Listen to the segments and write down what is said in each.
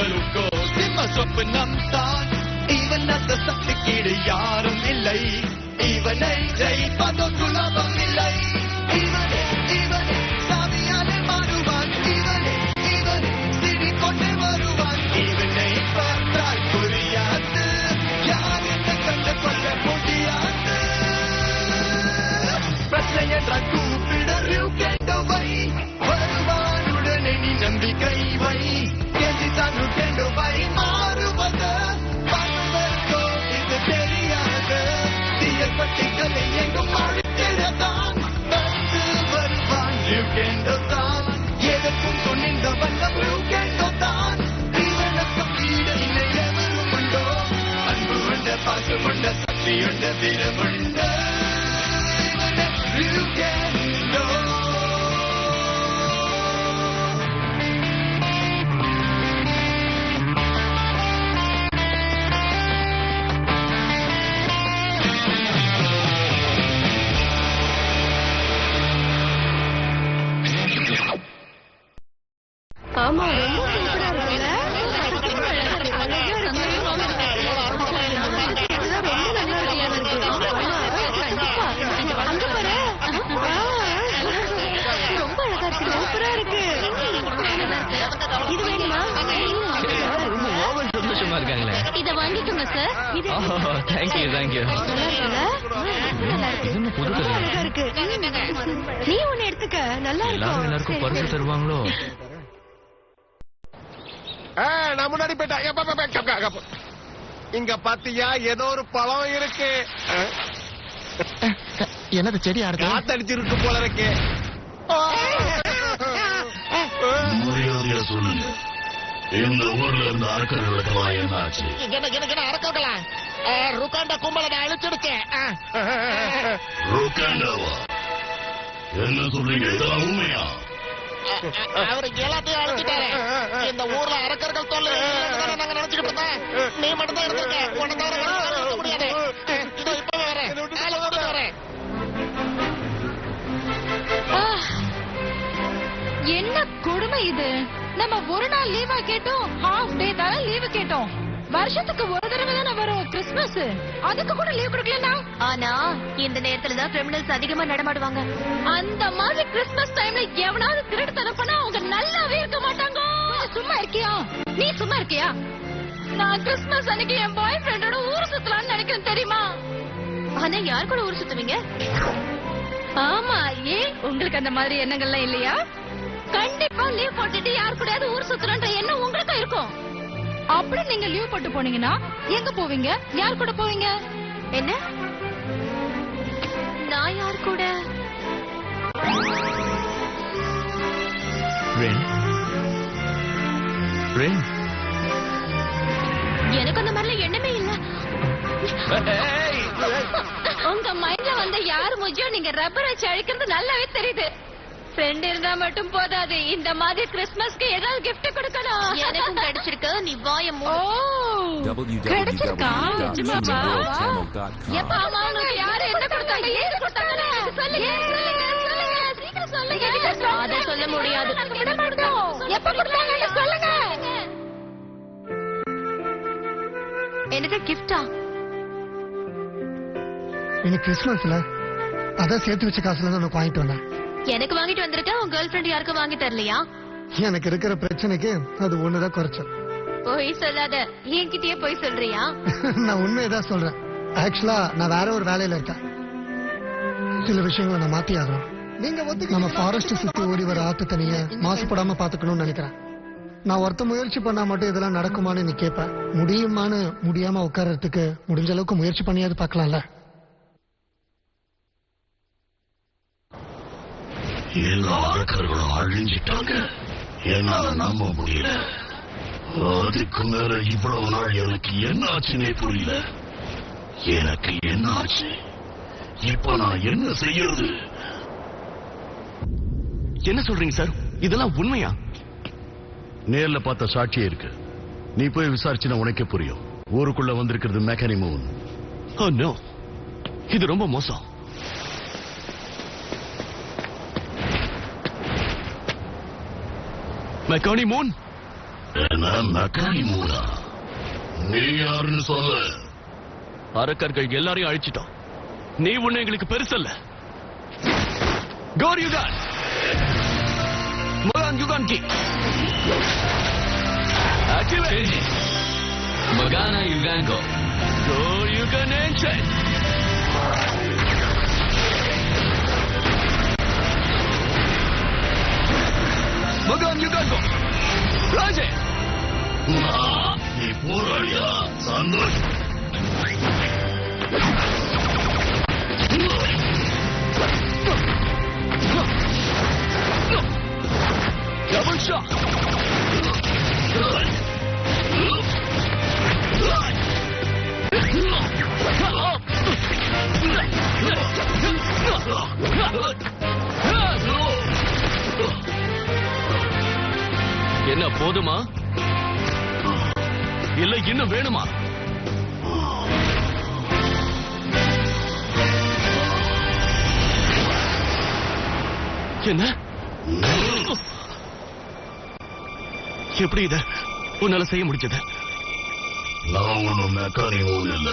எங்களுக்கோ சிம்ம சொப்பனம் தான். இவன் அந்த சக்திக்கீடு யாரும் இல்லை. இவனை ஜெயிப்பதோ சுலபம் இல்லை. இவனே இவனே சாமியாலே மாறுவான். இவனே இவனே சிடி கொண்டு வருவான். இவனை பார்த்தால் புரியாது, யார் என்ன கண்டு கொள்ள முடியாது. பிரச்சனை என்றால் கூப்பிடறிவு கேண்டவை வருவான். உடனே நீ நம்பிக்கை வை. கேள்வித்தானு கேண்டவை மாறுவது பலவர்க்கோ இது தெரியாது. தீயப்பட்டிகளை எங்கும் அழித்திடத்தான் வந்து வருவான். கேண்டோதான் எதற்கும் துணிந்த வல்லம் கேண்டோதான். இவனுக்கு வீடு இல்லை எவரும் உண்டோ. அன்பு உண்ட பாசம் உண்ட சக்தி உண்ட வீரம் உண்ட கேண்டோ. ஆமா, ரொம்ப சூப்பரா இருக்குல்ல. ரொம்ப அழகா இருக்கு, சூப்பரா இருக்கு. இது வேணுமா? சந்தோஷமா இருக்காங்களே. இத வாங்கிக்கோங்க சார். Thank you thank you. அழகா இருக்கு. நீ ஒண்ணு எடுத்துக்க, நல்லா இருக்கும். எல்லாருக்கும் பரிசு தருவாங்களோ? நான் முன்னாடி போயிட்டேன். இங்க பாத்தியா ஏதோ ஒரு பழம் இருக்கு. என்னது செடி ஆடுது? காத்தடிச்சிருக்கு போல இருக்கு. மரியாதையா சொல்லுங்க, இந்த ஊர்ல இருந்து அரக்கர்களுக்கெல்லாம் என்ன ஆச்சு? அரக்கலாம் ருக்காண்ட கும்பலை அழிச்சிடுச்சேன். ருக்காண்டாவா? என்ன சொல்றீங்க? இதெல்லாம் உண்மையா? அவருக்கு எல்லாத்தையும் அழிச்சிட்டாரு. இந்த ஊர்ல அரக்கர்கள் தொல்லை நாங்க நினைச்சுக்கிட்டு இருந்தோம். நீ மட்டும் தான் இருந்திருக்க. உன்னை தவிர இருக்க முடியாது. இதோ இப்பவே வரேன். நாளை ஓடிட்டு வரேன். என்ன கொடுமை இது. நம்ம ஒரு நாள் லீவா கேட்டோம், ஹாஃப் டே தானே லீவு கேட்டோம். வருஷத்துக்கு ஒரு தடவை தானே வரும் கிறிஸ்துமஸ். அதுக்கு கூட லீவ் கொடுக்கலனா? ஆனா இந்த நேரத்துல தான் கிரிமினல்ஸ் அதிகமா நடமாடுவாங்க. அந்த மாதிரி கிறிஸ்துமஸ் டைம்ல எவனாவது திருட்டுத்தனம் பண்ணா அவங்க நல்லாவே இருக்க மாட்டாங்க. சும்மா இருக்கியா? நீ சும்மா இருக்கியா? நான் கிறிஸ்துமஸ் அன்னைக்கு என் பாய் ஃப்ரெண்டோட ஊர் சுத்தலாம்னு நினைக்கிறேன், தெரியுமா? ஆனா யார் கூட ஊர் சுத்துவீங்க? ஆமா, ஏன் உங்களுக்கு அந்த மாதிரி எண்ணங்கள்லாம் இல்லையா? கண்டிப்பா லீவ் போட்டுட்டு யார் கூடயாவது ஊர் சுத்தணும்ன்ற எண்ணம் உங்களுக்கு இருக்கும். அப்படி நீங்க லீவ் போட்டு போனீங்கன்னா எங்க போவீங்க? யார் கூட போவீங்க? என்ன? நான் யார் கூட? எனக்கு அந்த மாதிரி எண்ணமே இல்ல. உங்க மைண்ட்ல வந்த யாரு முஜியும் நீங்க ரப்பர் வச்சு அழிக்கிறது நல்லாவே தெரியுது. ஃப்ரெண்ட் இருந்தா மட்டும் போதாது, இந்த மாதிரி கிறிஸ்துமஸ்க்கு ஏதாவது gift கொடுக்கணும். எனக்கும் கிடைச்சிருக்கு. நீ வாய மூடு. கிடைச்சிருக்கா? நிஜமாவா? எப்ப? ஆமா, உங்களுக்கு யாரு என்ன கொடுத்தாங்க? ஏது கொடுத்தாங்க? சொல்லுங்க சொல்லுங்க சீக்கிரம் சொல்லுங்க. அத சொல்ல முடியாது. விட மாட்டோம். எப்ப கொடுத்தாங்க சொல்லுங்க. எனக்கு கிஃப்டா? இன்னைக்கு கிறிஸ்துமஸ்ல அதான் சேர்த்து வச்ச காசுல தான் உனக்கு வாங்கிட்டு வந்தேன். எனக்கு வாங்கிட்டு வந்திருக்க. உங்க கேர்ள் ஃப்ரெண்ட் யாருக்கும் வாங்கி தரலையா? எனக்கு இருக்கிற பிரச்சனைக்கு அது ஒண்ணுதான் குறைச்சல். போய் சொல்லாத. என்கிட்டயே போய் சொல்றியா? நான் உண்மையதான் சொல்றேன். ஆக்சுவலா நான் வேற ஒரு வேலையில இருக்கேன். சில விஷயங்களை நான் மாத்தி ஆகணும். நீங்க நம்ம ஃபாரஸ்ட் சுத்தி ஓடி வர ஆத்து தனிய மாசுபடாம பாத்துக்கணும்னு நினைக்கிறேன். நான் ஒருத்த முயற்சி பண்ணா மட்டும் இதெல்லாம் நடக்குமான்னு நீ கேட்பேன். முடியுமான்னு முடியாம உட்கார்றதுக்கு முடிஞ்ச அளவுக்கு முயற்சி பண்ணியாவது பாக்கலாம்ல. எல்லா அரக்கர்களும் அழிஞ்சிட்டாங்க. என்னால நம்ப முடியல. அதுக்கு மேல இவ்வளவு நாள் எனக்கு என்ன ஆச்சுன்னே புரியல. எனக்கு என்ன ஆச்சு? இப்ப நான் என்ன செய்யறது? என்ன சொல்றீங்க சார்? இதெல்லாம் உண்மையா? நேர்ல பார்த்த சாட்சியே இருக்கு. நீ போய் விசாரிச்சுனா உனக்கே புரியும். ஊருக்குள்ள வந்திருக்கிறது மெக்கானி மூன். ஓ நோ, இது ரொம்ப மோசம். மெக்கானி மூன், என்ன மெக்கானி மூலா? நீ யாருன்னு சொல்ல? அரக்கர்கள் எல்லாரையும் அழிச்சிட்டோம். நீ ஒண்ணு எங்களுக்கு பெருசல்ல. கோர் யுகான் மகான் யுகான் கி ஆக்டிவேட் மகானா யுகான்கோ கோர் யுகான் ஏன்ஷன் மகான் யுகான்கோ ராஜே. நீ போராடியா? சந்தோஷம். Double shot! என்ன போதுமா இல்ல இன்னும் வேணுமா? என்ன எப்படி இத உன்னால செய்ய முடிஞ்சது? நான் ஒன்னும் மெக்கானி மூன் இல்ல,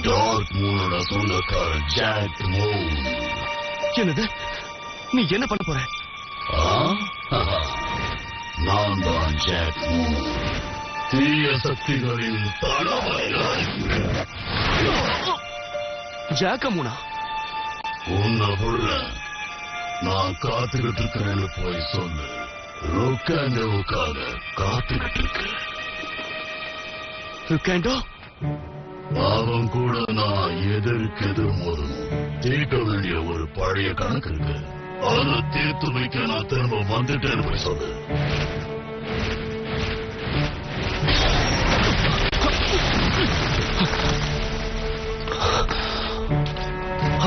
டார்க் மூனோட சொந்தக்காரன் ஜாக் மூன். என்னது? நீ என்ன பண்ண போற? நான் தான் ஜாக் மூன், தீய சக்திகளின் தளபதி. ஜாக்கமுனா உன்னை புள்ள நான் காத்துக்கிட்டு இருக்கிறேன்னு போய் சொல்லு. ருக்காண்டோவுக்காக காத்துக்கிட்டு இருக்கு. ருக்காண்டோ? அவன் கூட நான் எதிர்க்கு எதிர்மோதும் தீர்க்க வேண்டிய ஒரு பழைய கணக்கு இருக்கு. அதை தீர்த்து வைக்க நான் திரும்ப வந்துட்டேன்னு போய் சொல்லு.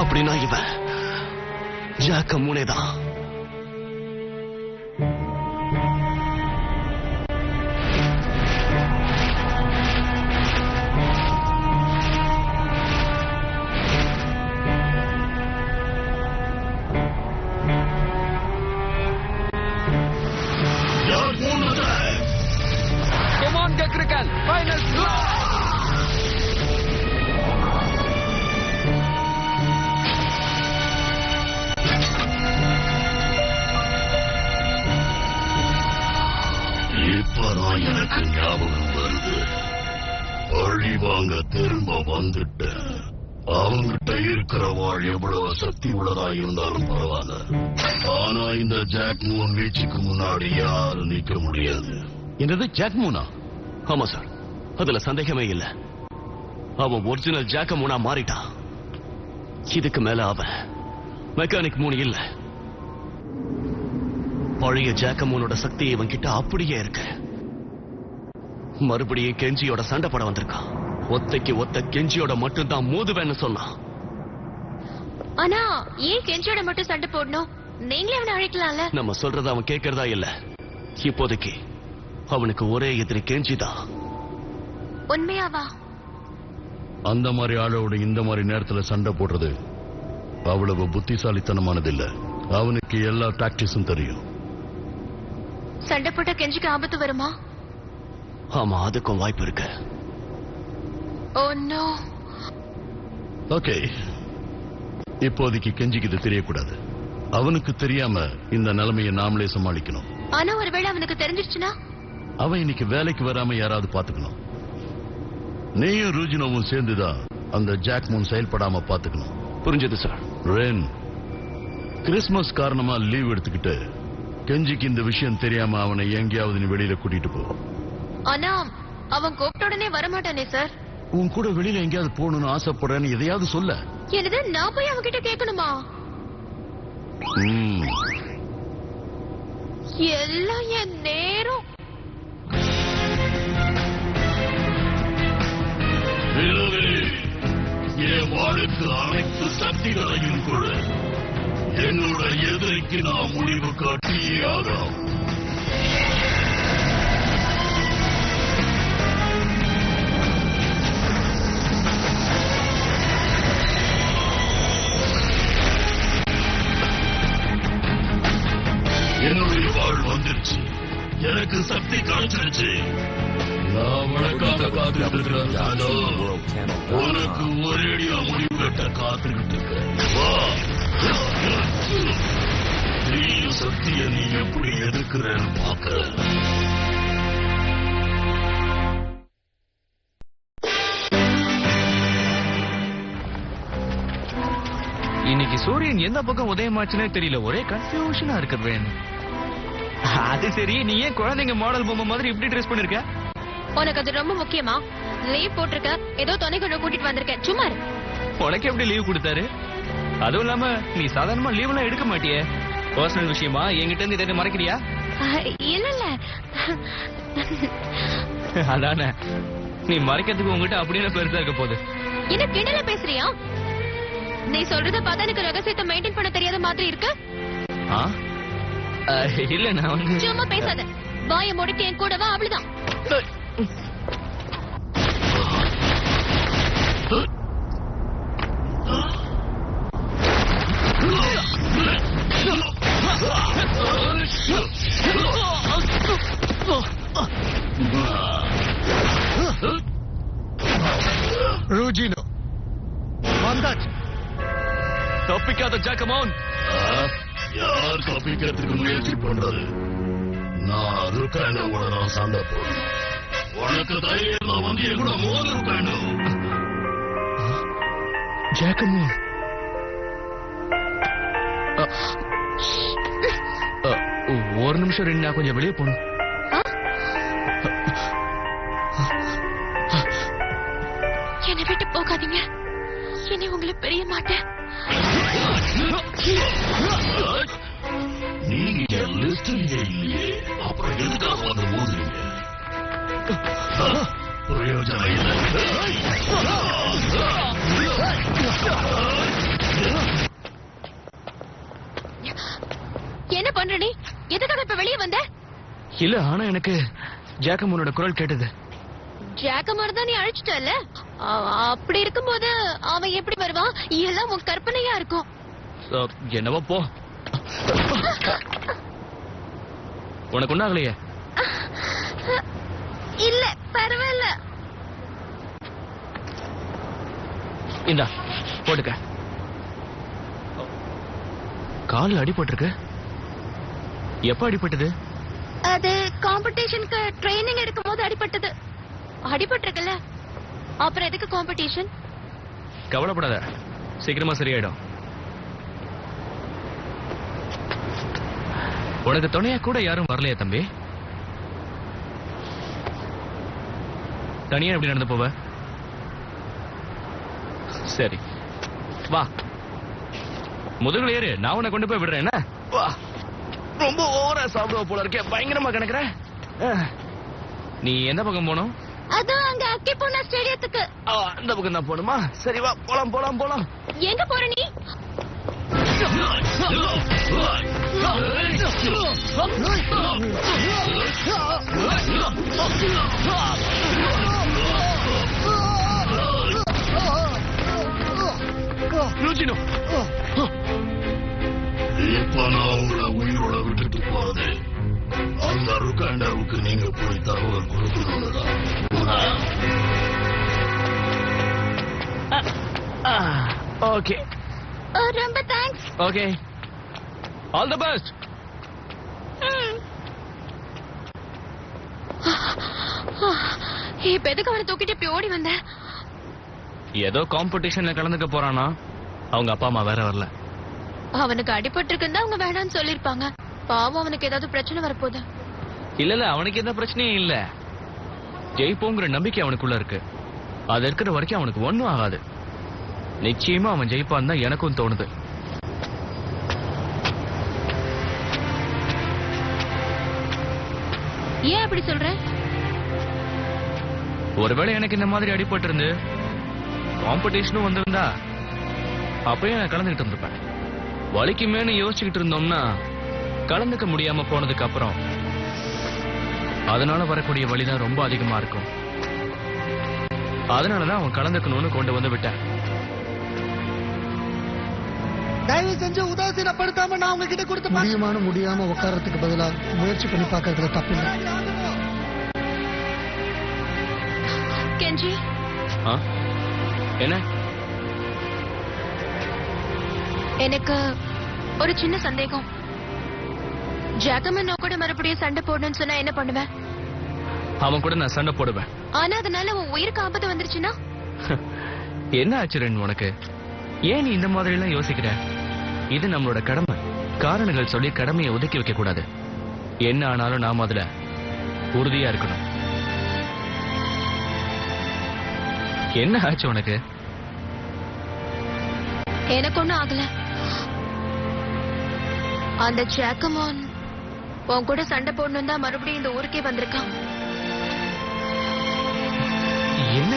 அப்படின்னா இவன் ஜாக்கமுனேதான். Come on, Gekrikan! Final score! இப்பதான் எனக்கு ஞாபகம் வருது. பழி வாங்க திரும்ப வந்துட்டேன். அவங்கிட்ட இருக்கிற வாழ் எவ்வளவு சக்தி உள்ளதா இருந்தாலும் பரவாயில்ல. ஆனா இந்த ஜாக் மூன் வீச்சுக்கு முன்னாடி யாரும் நிக்க முடியாது. என்னது ஜாக்மூனா? ஆமா சார், அதுல சந்தேகமே இல்ல. அவன் ஒரிஜினல் ஜாக்கமூனா மாறிட்டான். இதுக்கு மேல அவன் மெக்கானிக் மூன் இல்ல. பழைய ஜாக்கமூனோட சக்தி இவன் கிட்ட அப்படியே இருக்கு. மறுபடியும் கெஞ்சியோட சண்டை பட வந்திருக்கான். ஒத்தைக்கு ஒத்த கெஞ்சியோட மட்டும்தான் மோதுவேன்னு சொன்னான். ஆனா ஏன் கெஞ்சியோட மட்டும் சண்டை போடணும்? நீங்களே அவனை அழைக்கலாம்ல. நம்ம சொல்றத அவன் கேட்கறதா இல்ல. இப்போதைக்கு அவனுக்கு ஒரே எதிரி கெஞ்சிதான். உண்மையாவா? அந்த மாதிரி ஆளோட இந்த மாதிரி நேரத்துல சண்டை போடுறது அவ்வளவு புத்திசாலித்தனமானது இல்ல. அவனுக்கு எல்லா டாக்டிக்ஸும் தெரியும். சண்டை போட்ட கெஞ்சிக்கு ஆபத்து வருமா? ஆமா, அதுக்கும் வாய்ப்பு இருக்கு. Oh no. ஓகே, இப்போதைக்கு கெஞ்சிக்கு இது தெரியக்கூடாது. அவனுக்கு தெரியாம இந்த நிலைமையை நாமளே சமாளிக்கணும். ஆனா ஒருவேளை அவனுக்கு தெரிஞ்சிருச்சுன்னா? அவன் இன்னைக்கு வேலைக்கு வராம யாராவது பாத்துக்கணும். நீயும் ரூஜினோவும் சேர்ந்துதான் அந்த ஜாக் மூன் செயல்படாம பாத்துக்கணும். புரிஞ்சது சார். ரென், கிறிஸ்துமஸ் காரணமா லீவ் எடுத்துக்கிட்டு கெஞ்சிக்கு இந்த விஷயம் தெரியாம அவனை எங்கேயாவது நீ வெளியில கூட்டிட்டு போ. ஆனா அவன் கூப்பிட்ட உடனே வரமாட்டானே சார். உன் கூட வெளியில எங்கேயாவது போகணும்னு ஆசைப்படுறேன்னு எதையாவது சொல்ல. என்னது, நான் போய் அவன்கிட்ட கேட்கணுமா? எல்லாம் என் நேரம். என் வாழ்க்கை அனைத்து சக்திகளையும் கூட என்னோட எதிரிக்கு நான் முடிவு காட்டியே ஆகணும். என்னுடைய வாழ் வந்துருச்சு. எனக்கு சக்தி கிடைச்சிருச்சு. நான் உனக்காக காத்துக்கிட்டு இருக்கிறேன். உனக்கு ஒரேடியா முடிவெட்ட காத்துக்கிட்டு இருக்கேன். வா. தீய சக்தியை நீ எப்படி எதிர்க்கிறேன்னு பார்க்க. இன்னைக்கு சூரியன் எந்த பக்கம் உதயமாச்சுன்னே தெரியல. ஒரே கன்ஃபியூஷனா இருக்கு. அது சரி, நீ ஏன் குழந்தைங்க மாடல் பொம்மை மாதிரி இப்படி ட்ரெஸ் பண்ணிருக்க? உனக்கு அது ரொம்ப முக்கியமா? லீவ் போட்டிருக்க, ஏதோ துணைக்குள்ள கூட்டிட்டு வந்திருக்கேன். சும்மா இரு. உனக்கு எப்படி லீவ் கொடுத்தாரு? அதுவும் இல்லாம நீ சாதாரணமா லீவ் எல்லாம் எடுக்க மாட்டியே. பர்சனல் விஷயமா என்கிட்ட இருந்து இதை மறைக்கிறியா? இல்ல இல்ல. அதானே, நீ மறைக்கிறதுக்கு உங்ககிட்ட அப்படின்னு பெருசா இருக்க போகுது. என்ன கிண்டல பேசுறியா? நீ சொல்றத பார்த்தா எனக்கு ரகசியத்தை மெயின்டைன் பண்ண தெரியாத மாதிரி இருக்கு. இல்ல, நான் வந்து சும்மா பேசாத. வாயை மூடிட்டு என் கூட வா, அவ்வளவுதான். ரூஜினோ வந்தாச்சு. தப்பிக்காத ஜாக்கமோன். யார் தப்பிக்கிறதுக்கு முயற்சி பண்றது? நான் ருக்காண்டோட நான் சண்டை போடுறேன். உனக்கு தைரியம் வந்து என் கூட மோது ருக்காண்டோ. ஜாக்கமோன், ஒரு நிமிஷம் ரெண்டு, நான் கொஞ்சம் வெளியே போகணும். என்னை விட்டு போகாதீங்க. இனி உங்களை பெரிய மாட்டேன். நீங்க லிஸ்ட்லயே இல்லையே, அப்புறம் எதுக்காக வந்து மோதுறீங்க? பிரயோஜனம் இல்லை. என்ன பண்ற நீ? எதுக்காக இப்ப வெளியே வந்த? இல்ல, ஆனா எனக்கு ஜாக்கமோனோட குரல் கேட்டது. ஜாக்கமர் தான் நீ அழைச்சிட்டல. அப்படி இருக்கும்போது அவன் எப்படி வருவான்? எல்லாம் உன் கற்பனையா இருக்கும். என்னவோ போ. உனக்கு ஒண்ணாகலையே? இல்ல, பரவாயில்ல. இந்தா போட்டுக்க. கால் அடிபட்டிருக்கு. எப்ப அடிபட்டது? அது காம்படிஷனுக்கு ட்ரைனிங் எடுக்கும் போது அடிபட்டது. அடிபட்டிருக்குல்ல, அப்புறம் எதுக்கு காம்படிஷன்? கவலைப்படாத, சீக்கிரமா சரியாயிடும். உனக்கு துணையா கூட யாரும் வரலையா தம்பி? தனியா எப்படி நடந்து போவ? சரி வா, முதுகுல ஏறு, நான் உன்னை கொண்டு போய் விடுறேன். என்ன வா. ரொம்ப ஓவரா சாப்பிடுவ போல இருக்கே, பயங்கரமா கணக்குற. நீ எந்த பக்கம் போகணும்? அது அங்க அக்கி போன ஸ்டேடியத்துக்கு. அந்த பக்கம் தான் போகணுமா? சரி வா, போலாம் போலாம் போலாம். எங்க போற நீ? ருஜினோ, இப்ப நான் உங்களை உயிரோட விட்டுட்டு போறது அந்த ருக்காண்டாவுக்கு நீங்க போய் தகவல் கொடுக்கணும்னுதான். ஓகே ரொம்ப thanks. Okay, all the best. இப்ப எதுக்கு அவனை தூக்கிட்டு இப்படி ஓடி வந்த? ஏதோ காம்படிஷன்ல கலந்துக்க போறானா, அவங்க அப்பா அம்மா வேற வரல. அவனுக்கு அடிபட்டிருக்குன்னு அவங்க வேணாம்னு சொல்லிருப்பாங்க. பாவம், அவனுக்கு ஏதாவது பிரச்சனை வரப்போகுது. இல்ல இல்ல, அவனுக்கு எந்த பிரச்சனையும் இல்ல. ஜெயிப்போங்கிற நம்பிக்கை அவனுக்குள்ள இருக்கு. அது இருக்கிற வரைக்கும் அவனுக்கு ஒண்ணும் ஆகாது. நிச்சயமா அவன் ஜெயிப்பான் தான் எனக்கும் தோணுது. ஏன் அப்படி சொல்ற? ஒருவேளை எனக்கு இந்த மாதிரி அடிபட்டு இருந்து காம்படிஷனும் வந்திருந்தா அப்பயும் நான் கலந்துகிட்டு இருந்திருப்பேன். வலிக்குமேனு யோசிச்சுக்கிட்டு இருந்தோம்னா கலந்துக்க முடியாம போனதுக்கு அப்புறம் அதனால வரக்கூடிய வலிதான் ரொம்ப அதிகமா இருக்கும். அதனாலதான் அவன் கலந்துக்கணும்னு கொண்டு வந்து விட்டான். தயவு செஞ்சு உதாசீனப்படுத்தாம நான் உங்ககிட்ட கொடுத்த முடியாம உட்காரத்துக்கு பதிலா முயற்சி பண்ணி பார்க்கறதுல தப்பு இல்லை. கெஞ்சி என்ன? எனக்கு ஒரு சின்ன சந்தேகம். ஜாகமன் கூட மறுபடியும் சண்டை போடணும்னு சொன்னா என்ன பண்ணுவேன்? அவன் கூட நான் சண்டை போடுவேன். ஆனா அதனால உன் உயிருக்கு ஆபத்து வந்துருச்சுன்னா என்ன ஆச்சு ரெண்டு உனக்கு? ஏன் நீ இந்த மாதிரி எல்லாம் யோசிக்கிற? இது நம்மளோட கடமை. காரணங்கள் சொல்லி கடமையை ஒதுக்கி வைக்க கூடாது. என்ன ஆனாலும் நாம அதுல உறுதியா இருக்கணும். என்ன ஆச்சு உனக்கு? எனக்கு ஒண்ணும் ஆகல. அந்த ஜாக்கமான் உன் கூட சண்டை போடணும் தான் மறுபடியும் இந்த ஊருக்கே வந்திருக்கான். என்ன?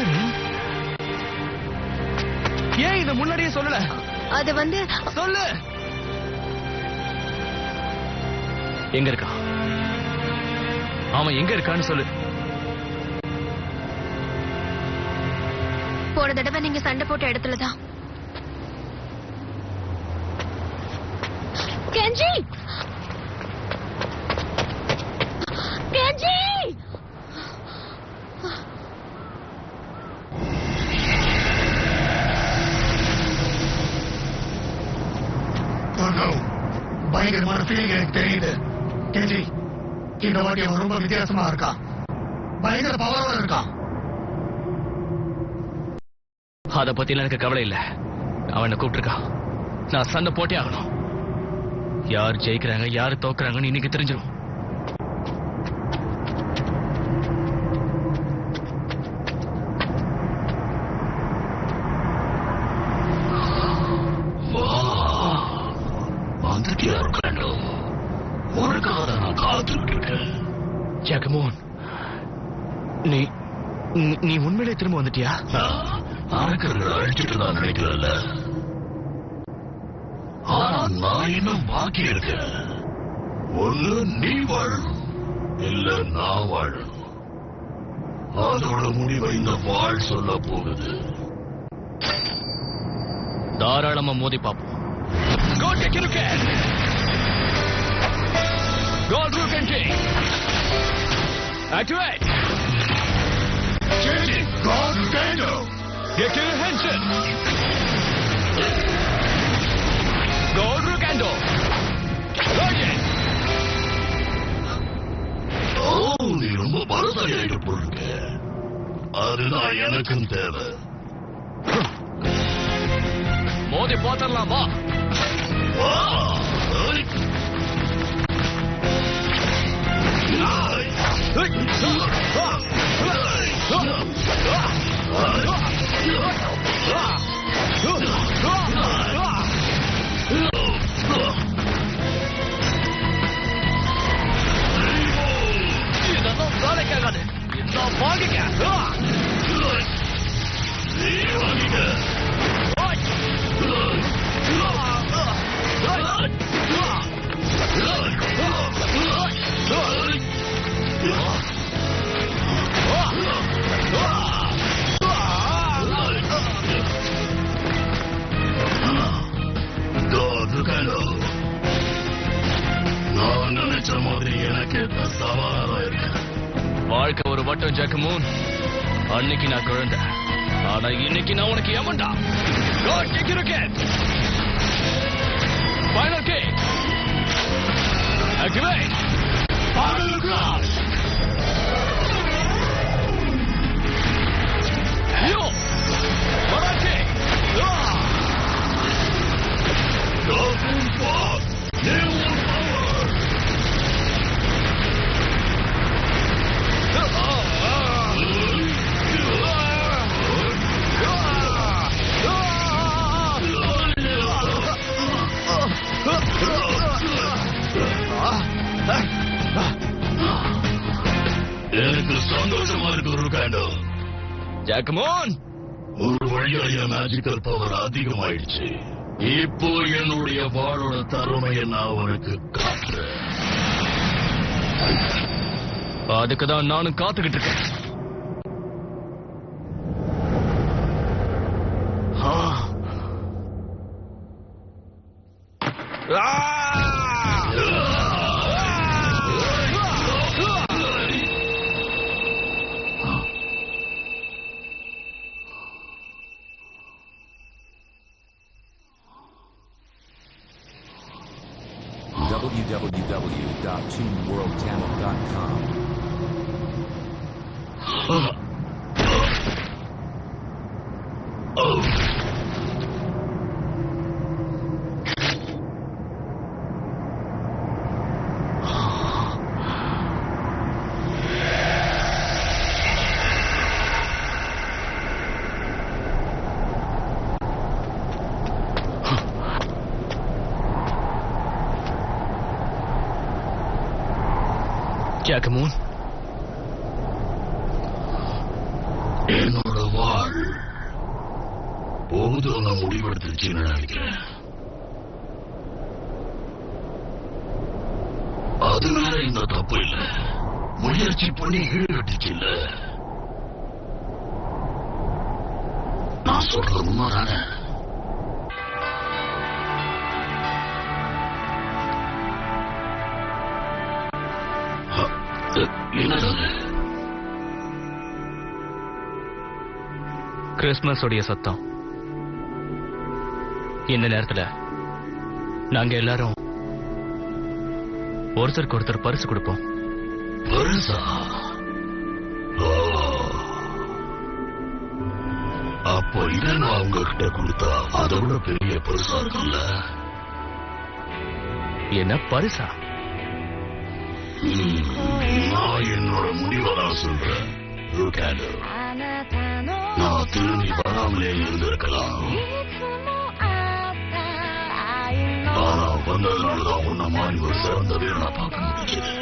ஏன் இத முன்னாடியே சொல்லல? அது வந்து சொல்லு. எங்க இருக்கான்? அவன் எங்க இருக்கான்னு சொல்லு. போன தடவை நீங்க சண்டை போட்ட இடத்துலதான். கெஞ்சி கெஞ்சி பயங்கரமான ஃபீலிங் எனக்கு தெரியுது. கெஞ்சி, இந்த வாட்டி அவன் ரொம்ப வித்தியாசமா இருக்கான். பயங்கர பவரோட இருக்கான். அத பத்தி எனக்கு கவலை இல்ல. அவனை கூப்பிட்டுருக்கான். நான் சண்டை போட்டே ஆகணும். யார் ஜெயிக்கிறாங்க யார் தோக்குறாங்கன்னு இன்னைக்கு தெரிஞ்சிடும். ஜாகமோன், நீ உண்மையிலே திரும்ப வந்துட்டியா? அரக்கர்கள் அழிச்சிட்டு தான் நினைக்கிறல்ல. ஆனா நான் இன்னும் பாக்கி இருக்கேன். ஒண்ணு நீ வாழணும், இல்ல நான் வாழணும். அதோட முடிவை இந்த வாழ் சொல்ல போகுது. தாராளமா மோதி பாப்போம். Gold Rook Entry. Activate. Changing God Kendo. Get your attention. Gold Rook Endo. Login. நீ ரொம்ப பலசாலியாயிட்டு போயிருக்க. அதுதான் எனக்கும் தேவை. மோதி போத்தரலாமா? வா. இதெல்லாம் வேலைக்காகாது. நான் வாங்கிக்க. நான் நினைச்ச மாதிரி எனக்கு சவாலா இருக்கு. வாழ்க்கை ஒரு வட்டம் ஜாக்கமோன். அன்னைக்கு நான் குழந்தை, ஆனா இன்னைக்கு நான் உனக்கு ஏமண்டா. Final kick. Activate. Final cross. Yo. Final kick. Golden Fox. New power. எனக்கு சந்தோஷமா இருக்கு ஒரு காண்டோ. ஜாக்கமோன், ஒரு வழியா என் மேஜிக்கல் பவர் அதிகமாயிடுச்சு. இப்போ என்னுடைய வாளோட தருமையை நான் உனக்கு காட்டுறேன். அதுக்குதான் நானும் காத்துக்கிட்டு இருக்கேன். www.toonworldtamil.com. ஜாக்கமூன், என்னோட வாழ் போதும் நான் முடிவெடுத்துச்சுன்னு நினைக்கிறேன். அது வேற இந்த தப்பு இல்ல, முயற்சி பண்ணி ஈடுகட்டுச்சு இல்ல. நான் சொல்றது உண்மைதானே? என்னது? கிறிஸ்துமஸ் உடைய சத்தம். இந்த நேரத்துல நாங்க எல்லாரும் ஒருத்தருக்கு ஒருத்தர் பரிசு கொடுப்போம். பரிசா? அப்போ இதை நான் உங்ககிட்ட கொடுத்தா அதை விட பெரிய பரிசா இருக்குல்ல? என்ன பரிசா? நான் என்னோட முடிவை தான் சொல்றேன். நான் திரும்பி வராமலே இருந்திருக்கலாம், ஆனா வந்ததுனாலதான் உன்ன மாதிரி ஒரு சிறந்த வீரனை பார்க்க முடியுது.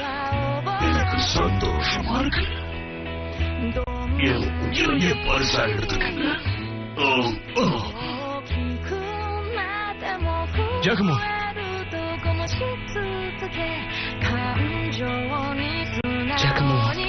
எனக்கு சந்தோஷமா இருக்கு. என் உயிரையே பரிசா எடுத்துக்கங்க. ஜாக்கமூன், ஜாக்கமூன்,